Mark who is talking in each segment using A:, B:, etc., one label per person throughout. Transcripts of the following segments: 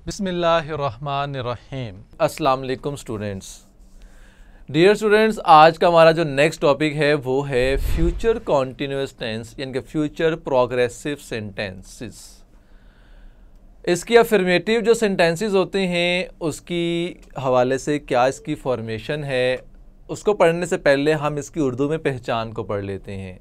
A: बिस्मिल्लाहिर्रहमानिर्रहीम। अस्सलाम वालेकुम स्टूडेंट्स। डियर स्टूडेंट्स, आज का हमारा जो नेक्स्ट टॉपिक है वो है फ्यूचर कॉन्टिन्यूस टेंस यानी कि फ्यूचर प्रोग्रेसिव सेंटेंसेस। इसकी अफर्मेटिव जो सेंटेंसेस होते हैं उसकी हवाले से क्या इसकी फॉर्मेशन है, उसको पढ़ने से पहले हम इसकी उर्दू में पहचान को पढ़ लेते हैं।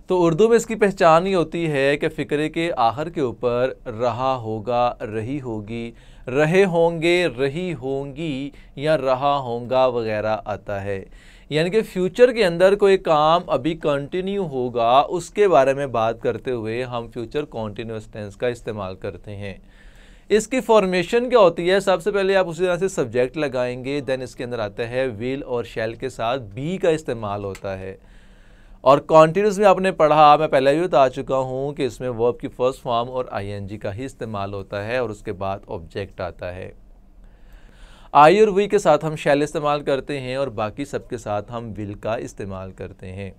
A: तो उर्दू में इसकी पहचान ही होती है कि फ़िक्रे के आखिर के ऊपर रहा होगा, रही होगी, रहे होंगे, रही होंगी या रहा होगा वगैरह आता है। यानी कि फ्यूचर के अंदर कोई काम अभी कंटिन्यू होगा उसके बारे में बात करते हुए हम फ्यूचर कॉन्टिन्यूस टेंस का इस्तेमाल करते हैं। इसकी फॉर्मेशन क्या होती है? सबसे पहले आप उसी तरह से सब्जेक्ट लगाएंगे, देन इसके अंदर आता है विल और शैल के साथ बी का इस्तेमाल होता है। और कॉन्टिन्यूस में आपने पढ़ा, मैं पहले भी बता चुका हूँ कि इसमें वर्ब की फर्स्ट फॉर्म और आईएनजी का ही इस्तेमाल होता है और उसके बाद ऑब्जेक्ट आता है। आई और वी के साथ हम शैल इस्तेमाल करते हैं और बाकी सब के साथ हम विल का इस्तेमाल करते हैं।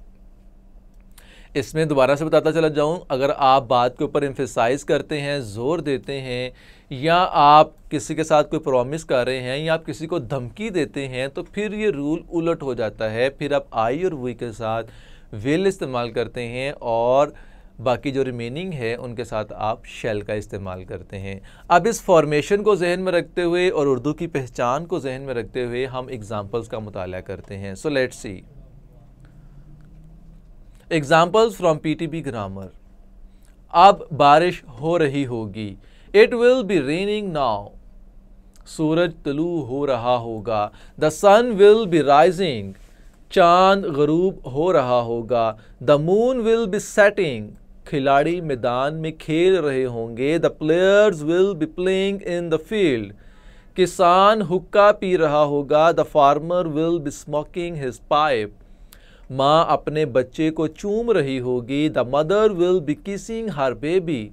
A: इसमें दोबारा से बताता चला जाऊँ, अगर आप बात के ऊपर एम्फेसाइज करते हैं, ज़ोर देते हैं, या आप किसी के साथ कोई प्रॉमिस कर रहे हैं या आप किसी को धमकी देते हैं तो फिर ये रूल उलट हो जाता है। फिर आप आई और वी के साथ विल इस्तेमाल करते हैं और बाकी जो रिमेनिंग है उनके साथ आप शैल का इस्तेमाल करते हैं। अब इस फॉर्मेशन को जहन में रखते हुए और उर्दू की पहचान को जहन में रखते हुए हम एग्जांपल्स का मुताला करते हैं। So let's see examples from PTB grammar. अब बारिश हो रही होगी, it will be raining now. सूरज तुलू हो रहा होगा, the sun will be rising. चांद गरूब हो रहा होगा, the moon will be setting. खिलाड़ी मैदान में खेल रहे होंगे, the players will be playing in the field. किसान हुक्का पी रहा होगा, the farmer will be smoking his pipe. माँ अपने बच्चे को चूम रही होगी, the mother will be kissing her baby.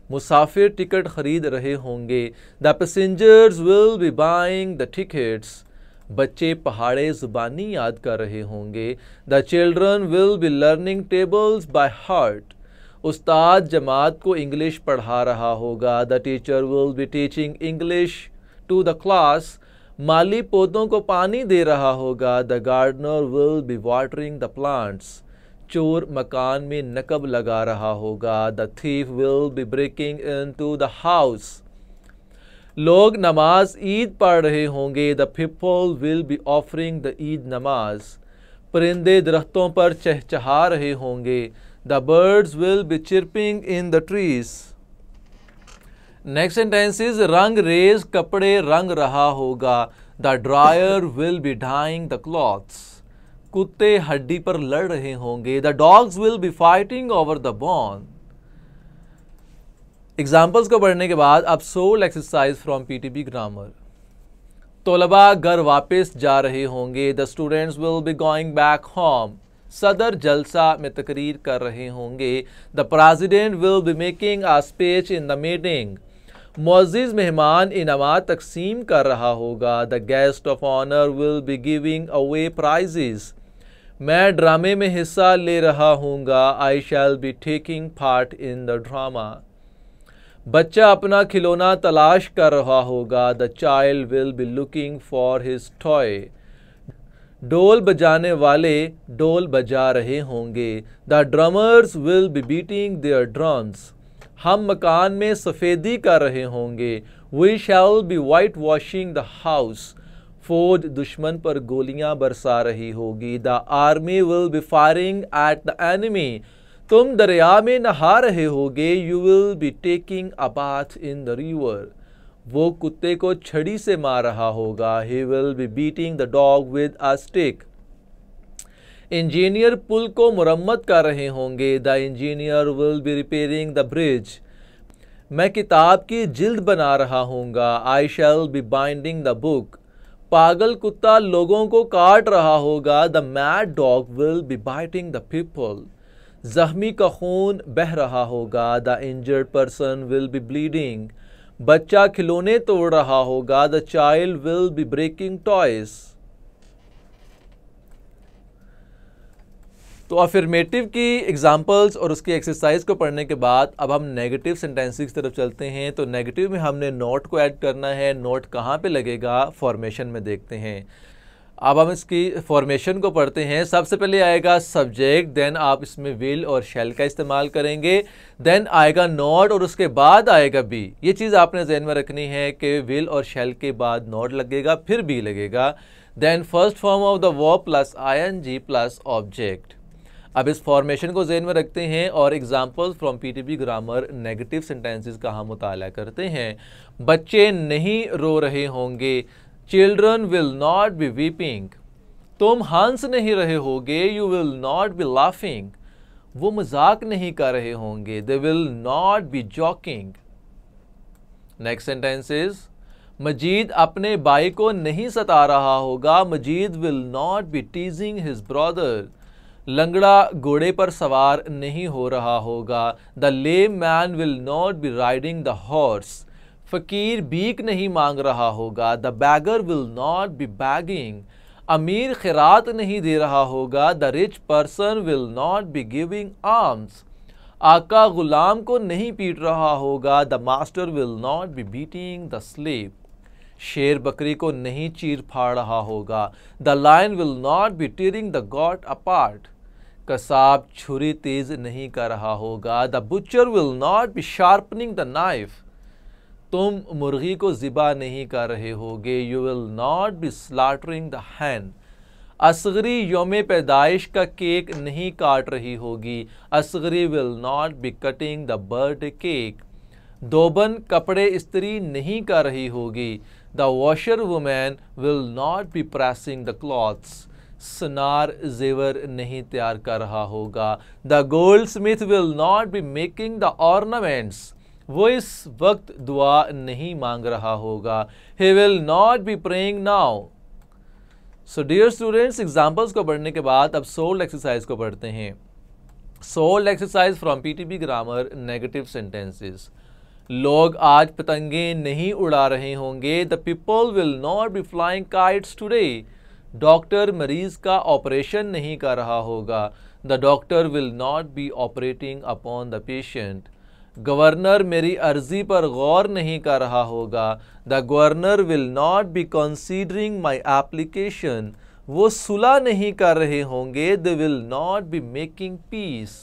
A: मुसाफिर टिकट खरीद रहे होंगे, the passengers will be buying the tickets. बच्चे पहाड़े ज़ुबानी याद कर रहे होंगे, the children will be learning tables by heart. उस्ताद जमात को इंग्लिश पढ़ा रहा होगा, the teacher will be teaching English to the class. माली पौधों को पानी दे रहा होगा, the gardener will be watering the plants. चोर मकान में नकब लगा रहा होगा, the thief will be breaking into the house. लोग नमाज ईद पढ़ रहे होंगे, the people will be offering the Eid namaz. परिंदे दरख्तों पर चहचहा रहे होंगे, the birds will be chirping in the trees. Next sentence is रंग रेज कपड़े रंग रहा होगा, the dyer will be dyeing the clothes. कुत्ते हड्डी पर लड़ रहे होंगे, the dogs will be fighting over the bone. Examples को पढ़ने के बाद अब solve exercise from PTB grammar. तलबा घर वापस जा रहे होंगे, the students will be going back home. सदर जलसा में तकरीर कर रहे होंगे, the president will be making a speech in the meeting. मुअज़्ज़िज़ मेहमान इनामात तकसीम कर रहा होगा, the guest of honour will be giving away prizes. मैं ड्रामे में हिस्सा ले रहा हूँगा, I shall be taking part in the drama. बच्चा अपना खिलौना तलाश कर रहा होगा, the child will be looking for his toy. डोल बजाने वाले डोल बजा रहे होंगे, the drummers will be beating their drums. हम मकान में सफ़ेदी कर रहे होंगे, we shall be white washing the house. फौज दुश्मन पर गोलियां बरसा रही होगी, the army will be firing at the enemy. तुम दरिया में नहा रहे होगे, you will be taking a bath in the river. वो कुत्ते को छड़ी से मार रहा होगा, he will be beating the dog with a stick. Engineer पुल को मुरम्मत कर रहे होंगे, the engineer will be repairing the bridge. मैं किताब की जिल्द बना रहा हूँगा, I shall be binding the book. पागल कुत्ता लोगों को काट रहा होगा, the mad dog will be biting the people. जख्मी का खून बह रहा होगा, the injured person will be bleeding. बच्चा खिलौने तोड़ रहा होगा, the child will be breaking toys. तो अफर्मेटिव की एग्जांपल्स और उसकी एक्सरसाइज को पढ़ने के बाद अब हम नेगेटिव सेंटेंसेस की तरफ चलते हैं। तो नेगेटिव में हमने नोट को ऐड करना है। नोट कहाँ पे लगेगा, फॉर्मेशन में देखते हैं। अब हम इसकी फॉर्मेशन को पढ़ते हैं। सबसे पहले आएगा सब्जेक्ट, देन आप इसमें विल और शैल का इस्तेमाल करेंगे, देन आएगा नॉट और उसके बाद आएगा बी। ये चीज़ आपने ज़हन में रखनी है कि विल और शैल के बाद नॉट लगेगा, फिर बी लगेगा, then first form of the verb plus ING plus object. अब इस फॉर्मेशन को ज़हन में रखते हैं और examples from PTB grammar negative sentences का हम मुताला करते हैं। बच्चे नहीं रो रहे होंगे, children will not be weeping. तुम हंस नहीं रहे होगे, you will not be laughing. वो मजाक नहीं कर रहे होंगे, they will not be joking. Next sentence is Majid अपने भाई को नहीं सता रहा होगा, Majid will not be teasing his brother. लंगड़ा घोड़े पर सवार नहीं हो रहा होगा, the lame man will not be riding the horse. फ़कीर भीख नहीं मांग रहा होगा, the beggar will not be begging. अमीर खिरात नहीं दे रहा होगा, the rich person will not be giving alms. आका गुलाम को नहीं पीट रहा होगा, the master will not be beating the slave. शेर बकरी को नहीं चीर फाड़ रहा होगा, the lion will not be tearing the goat apart. कसाब छुरी तेज नहीं कर रहा होगा, the butcher will not be sharpening the knife. तुम मुर्गी को ज़िबा नहीं कर रहे होगे, you will not be slaughtering the hen. Asghari यौम पैदाइश का केक नहीं काट रही होगी, Asghari will not be cutting the birthday cake. दोबन कपड़े इस्त्री नहीं कर रही होगी, the washer woman will not be pressing the clothes. सनार जेवर नहीं तैयार कर रहा होगा, the goldsmith will not be making the ornaments. वो इस वक्त दुआ नहीं मांग रहा होगा, he will not be praying now। So dear students, examples को पढ़ने के बाद अब सोल्ड एक्सरसाइज को पढ़ते हैं। Sold exercise from PTB grammar negative sentences. लोग आज पतंगे नहीं उड़ा रहे होंगे, the people will not be flying kites today. Doctor मरीज का ऑपरेशन नहीं कर रहा होगा, the doctor will not B operating upon the patient. Governor मेरी अर्जी पर गौर नहीं कर रहा होगा, the governor will not B considering my application. वो सुलह नहीं कर रहे होंगे, they will not be making peace.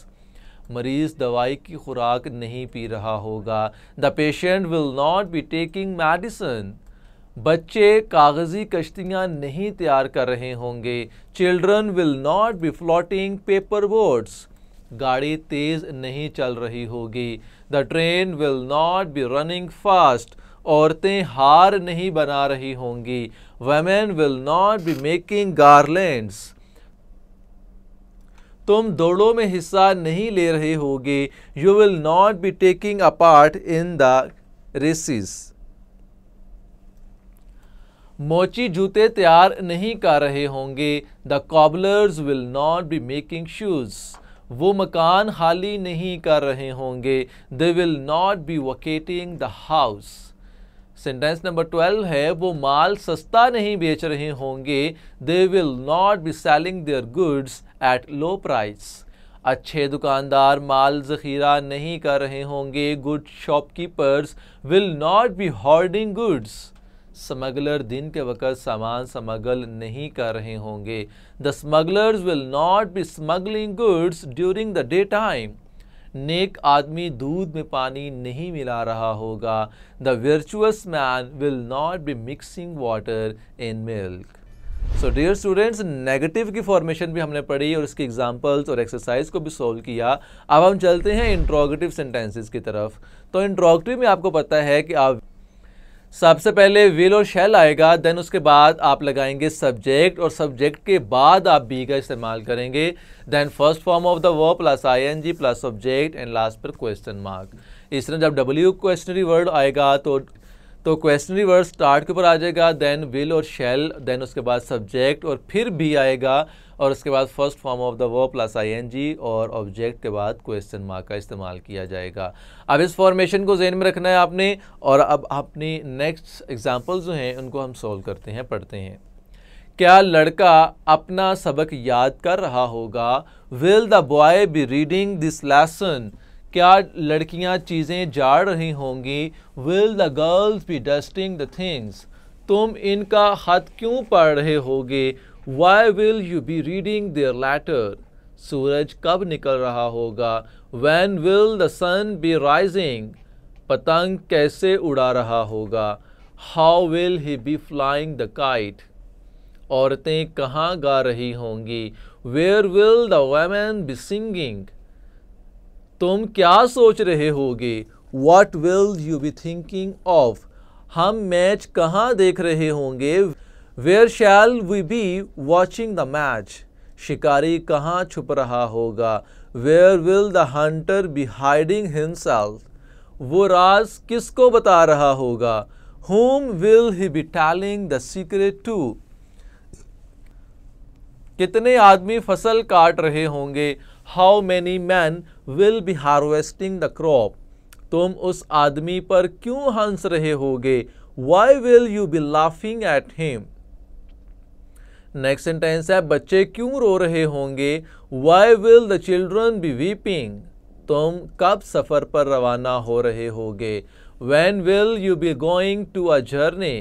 A: मरीज दवाई की खुराक नहीं पी रहा होगा, the patient will not be taking medicine. बच्चे कागजी कश्तियाँ नहीं तैयार कर रहे होंगे, children will not be floating paper boats. गाड़ी तेज नहीं चल रही होगी, the train will not be running fast. औरतें हार नहीं बना रही होंगी, women will not be making garlands. तुम दौड़ों में हिस्सा नहीं ले रहे होगे, you will not be taking a part in the races. मोची जूते तैयार नहीं कर रहे होंगे, the cobblers will not be making shoes. वो मकान खाली नहीं कर रहे होंगे, they will not be vacating the house. Sentence number 12 है, वो माल सस्ता नहीं बेच रहे होंगे, they will not be selling their goods at low price. अच्छे दुकानदार माल ज़ख़ीरा नहीं कर रहे होंगे, good shopkeepers will not be hoarding goods. Smuggler दिन के वक़्त सामान स्मगल नहीं कर रहे होंगे, the smugglers will not be smuggling goods during the day time. नेक आदमी दूध में पानी नहीं मिला रहा होगा, the virtuous man will not be mixing water in milk. So dear students, negative की फॉर्मेशन भी हमने पढ़ी और इसकी एग्जांपल्स और एक्सरसाइज को भी सोल्व किया। अब हम चलते हैं इंट्रोगेटिव सेंटेंसेस की तरफ। तो इंट्रोगेटिव में आपको पता है कि आप सबसे पहले विल और शैल आएगा, देन उसके बाद आप लगाएंगे सब्जेक्ट और सब्जेक्ट के बाद आप बी का इस्तेमाल करेंगे, then first form of the verb plus ING plus subject and last पर क्वेश्चन मार्क। इस तरह जब डब्ल्यू क्वेश्चनरी वर्ड आएगा तो क्वेश्चनरी वर्ड स्टार्ट के ऊपर आ जाएगा, देन विल और शैल, देन उसके बाद सब्जेक्ट और फिर बी आएगा और उसके बाद first form of the verb plus ING और ऑब्जेक्ट के बाद क्वेश्चन मार्क का इस्तेमाल किया जाएगा। अब इस फॉर्मेशन को ज़हन में रखना है आपने और अब अपनी नेक्स्ट एग्जांपल्स जो हैं उनको हम सोल्व करते हैं, पढ़ते हैं। क्या लड़का अपना सबक याद कर रहा होगा? Will the boy be reading this lesson? क्या लड़कियां चीज़ें झाड़ रही होंगी? Will the girls be dusting the things? तुम इनका खत क्यों पढ़ रहे होगे? Why will you be reading their letter? सूरज कब निकल रहा होगा? When will the sun be rising? पतंग कैसे उड़ा रहा होगा? How will he be flying the kite? औरतें कहाँ गा रही होंगी? Where will the women be singing? तुम क्या सोच रहे होगे? What will you be thinking of? हम मैच कहाँ देख रहे होंगे? Where shall we be watching the match? शिकारी कहाँ छुप रहा होगा? Where will the hunter be hiding himself? वो राज किसको बता रहा होगा? Whom will he be telling the secret to? कितने आदमी फसल काट रहे होंगे? How many men will be harvesting the crop? तुम उस आदमी पर क्यों हंस रहे होगे? Why will you be laughing at him? Next sentence है, बच्चे क्यों रो रहे होंगे? Why will the children be weeping? तुम कब सफ़र पर रवाना हो रहे होगे? When will you be going to a journey?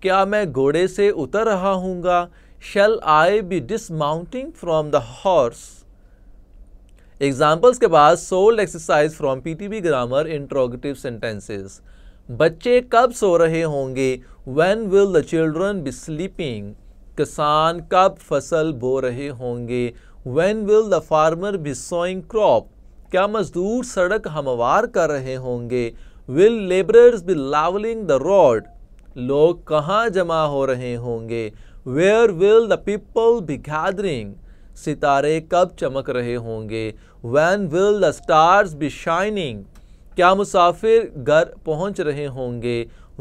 A: क्या मैं घोड़े से उतर रहा हूँगा? Shall I be dismounting from the horse? Examples के बाद sold exercise from PTB grammar interrogative sentences. बच्चे कब सो रहे होंगे? When will the children be sleeping? किसान कब फसल बो रहे होंगे? When will the farmer be sowing crop? क्या मजदूर सड़क हमवार कर रहे होंगे? Will laborers be leveling the road? लोग कहाँ जमा हो रहे होंगे? Where will the people be gathering? सितारे कब चमक रहे होंगे? When will the stars be shining? क्या मुसाफिर घर पहुंच रहे होंगे?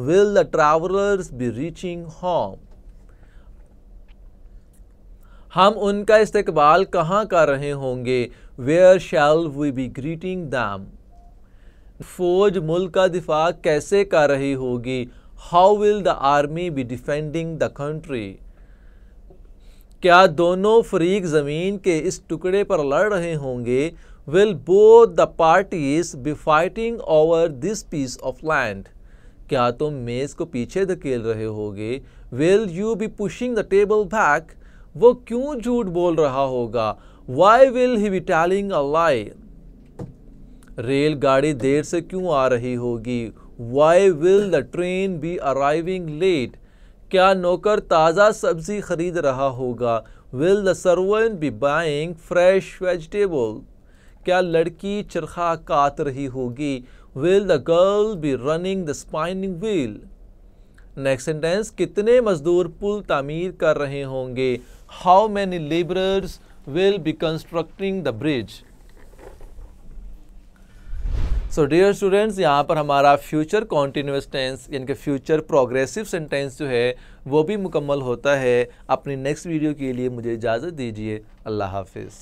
A: Will the travelers be reaching home? हम उनका इस्तकबाल कहाँ कर रहे होंगे? Where shall we be greeting them? फौज मुल्क का दिफा कैसे कर रही होगी? How will the army be defending the country? क्या दोनों फरीक ज़मीन के इस टुकड़े पर लड़ रहे होंगे? Will both the parties be fighting over this piece of land? क्या तुम मेज़ को पीछे धकेल रहे होगे? Will you be pushing the table back? वो क्यों झूठ बोल रहा होगा? Why will he be telling a lie? रेलगाड़ी देर से क्यों आ रही होगी? Why will the train be arriving late? क्या नौकर ताज़ा सब्जी खरीद रहा होगा? Will the servant be buying fresh vegetable? क्या लड़की चरखा काट रही होगी? Will the girl be running the spinning wheel? Next sentence, कितने मजदूर पुल तामीर कर रहे होंगे? How many laborers will be constructing the bridge? So dear students, यहाँ पर हमारा फ्यूचर कॉन्टीन्यूअस टेंस यानी कि फ्यूचर प्रोग्रेसिव सेंटेंस जो है वो भी मुकम्मल होता है। अपनी नेक्स्ट वीडियो के लिए मुझे इजाज़त दीजिए। अल्लाह हाफिज़।